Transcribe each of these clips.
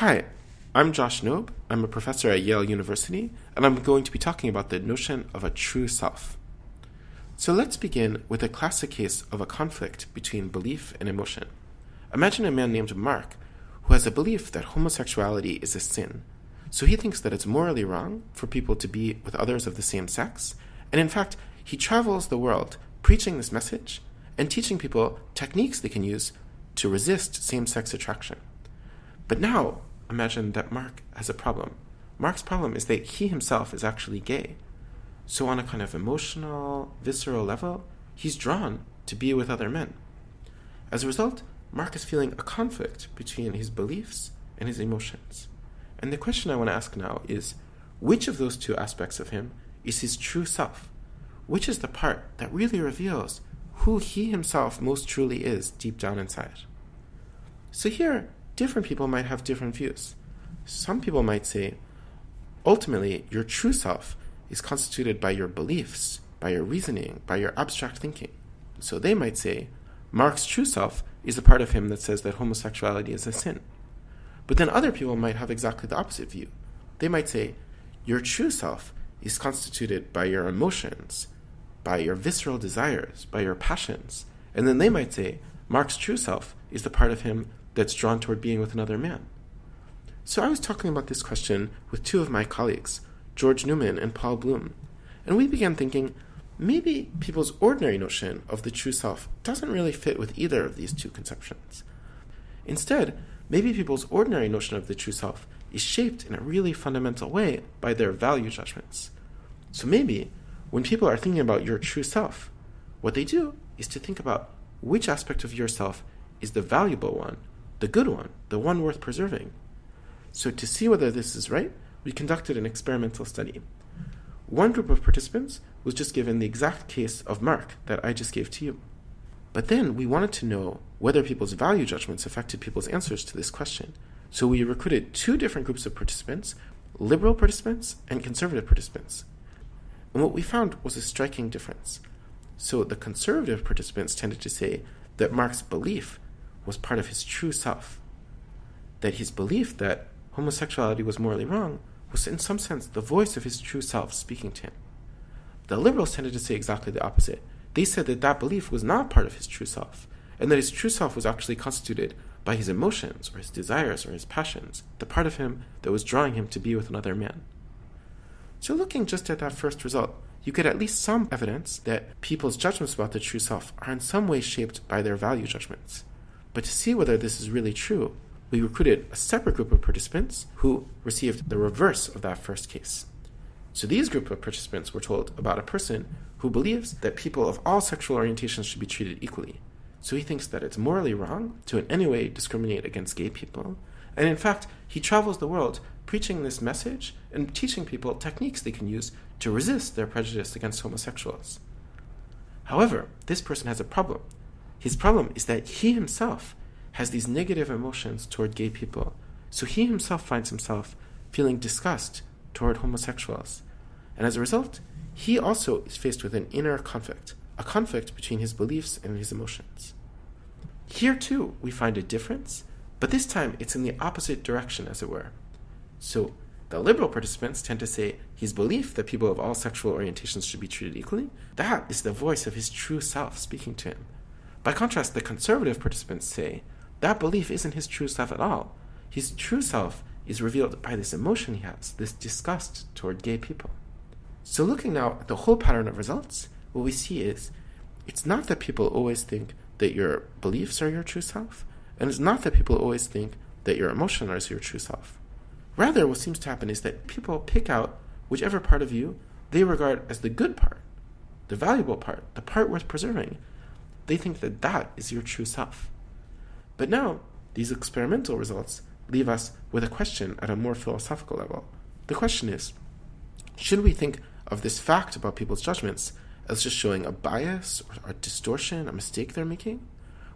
Hi, I'm Josh Knobe. I'm a professor at Yale University, and I'm going to be talking about the notion of a true self. So let's begin with a classic case of a conflict between belief and emotion. Imagine a man named Mark who has a belief that homosexuality is a sin. So he thinks that it's morally wrong for people to be with others of the same sex, and in fact, he travels the world preaching this message and teaching people techniques they can use to resist same-sex attraction. But now, imagine that Mark has a problem. Mark's problem is that he himself is actually gay. So on a kind of emotional, visceral level, he's drawn to be with other men. As a result, Mark is feeling a conflict between his beliefs and his emotions. And the question I want to ask now is, which of those two aspects of him is his true self? Which is the part that really reveals who he himself most truly is deep down inside? So here, different people might have different views. Some people might say, ultimately, your true self is constituted by your beliefs, by your reasoning, by your abstract thinking. So they might say, Mark's true self is the part of him that says that homosexuality is a sin. But then other people might have exactly the opposite view. They might say, your true self is constituted by your emotions, by your visceral desires, by your passions. And then they might say, Mark's true self is the part of him that's drawn toward being with another man. So I was talking about this question with two of my colleagues, George Newman and Paul Bloom, and we began thinking, maybe people's ordinary notion of the true self doesn't really fit with either of these two conceptions. Instead, maybe people's ordinary notion of the true self is shaped in a really fundamental way by their value judgments. So maybe, when people are thinking about your true self, what they do is to think about which aspect of yourself is the valuable one, the good one, the one worth preserving. So to see whether this is right, we conducted an experimental study. One group of participants was just given the exact case of Mark that I just gave to you. But then we wanted to know whether people's value judgments affected people's answers to this question. So we recruited two different groups of participants, liberal participants and conservative participants. And what we found was a striking difference. So the conservative participants tended to say that Mark's belief was part of his true self, that his belief that homosexuality was morally wrong was in some sense the voice of his true self speaking to him. The liberals tended to say exactly the opposite. They said that that belief was not part of his true self, and that his true self was actually constituted by his emotions or his desires or his passions, the part of him that was drawing him to be with another man. So looking just at that first result, you get at least some evidence that people's judgments about the true self are in some way shaped by their value judgments. But to see whether this is really true, we recruited a separate group of participants who received the reverse of that first case. So these group of participants were told about a person who believes that people of all sexual orientations should be treated equally. So he thinks that it's morally wrong to in any way discriminate against gay people. And in fact, he travels the world preaching this message and teaching people techniques they can use to resist their prejudice against homosexuals. However, this person has a problem. His problem is that he himself has these negative emotions toward gay people. So he himself finds himself feeling disgust toward homosexuals. And as a result, he also is faced with an inner conflict, a conflict between his beliefs and his emotions. Here too, we find a difference, but this time it's in the opposite direction, as it were. So the liberal participants tend to say his belief that people of all sexual orientations should be treated equally, that is the voice of his true self speaking to him. By contrast, the conservative participants say that belief isn't his true self at all. His true self is revealed by this emotion he has, this disgust toward gay people. So looking now at the whole pattern of results, what we see is it's not that people always think that your beliefs are your true self, and it's not that people always think that your emotion is your true self. Rather, what seems to happen is that people pick out whichever part of you they regard as the good part, the valuable part, the part worth preserving. They think that that is your true self. But now, these experimental results leave us with a question at a more philosophical level. The question is, should we think of this fact about people's judgments as just showing a bias or a distortion, a mistake they're making?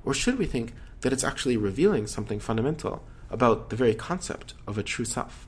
Or should we think that it's actually revealing something fundamental about the very concept of a true self?